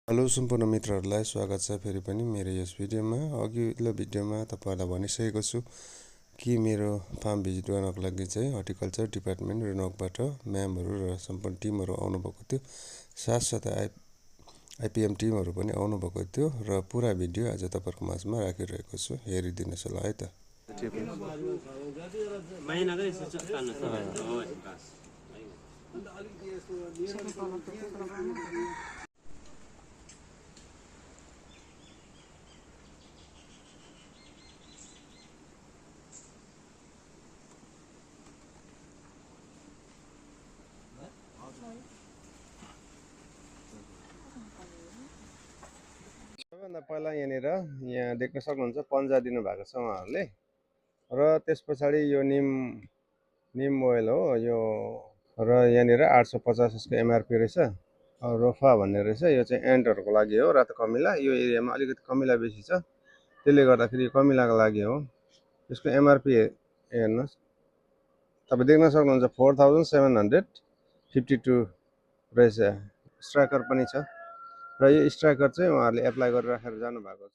Hello सम्पूर्ण मित्रहरूलाई स्वागत छ फेरि पनि मेरो यस भिडियोमा। अघिल्लो भिडियोमा तपाईँहरूलाई भनिसकेको छु कि मेरो फार्म भिजिट गर्नको लागि चाहिँ हर्टिकल्चर डिपार्टमेन्ट रेनोकबाट म्यामहरू र सम्पूर्ण टिमहरू आउनुभएको थियो। साथसाथै आइपिएम टिमहरू पनि आउनुभएको थियो र पुरा भिडियो आज तपाईँहरूको माझमा राखिरहेको छु, हेरिदिनुहोस् होला है त। सबभन्दा पहिला यहाँ देख्न सक्नुहुन्छ पन्जा दिनुभएको छ उहाँहरूले, र त्यस पछाडि यो निम ओइल हो यो, र यहाँनिर 850 यसको एमआरपी रहेछ। रोफा भन्ने रहेछ, यो चाहिँ एन्टहरूको लागि हो। रातो कमिला यो एरियामा अलिकति कमिला बेसी छ, त्यसले गर्दाखेरि यो कमिलाको लागि हो। यसको एमआरपी हेर्नुहोस्, तपाईँ देख्न सक्नुहुन्छ 4752 रहेछ। स्ट्राइकर पनि छ र यो स्ट्राइकर चाहिँ उहाँहरूले एप्लाई गरेर राखेर जानुभएको छ।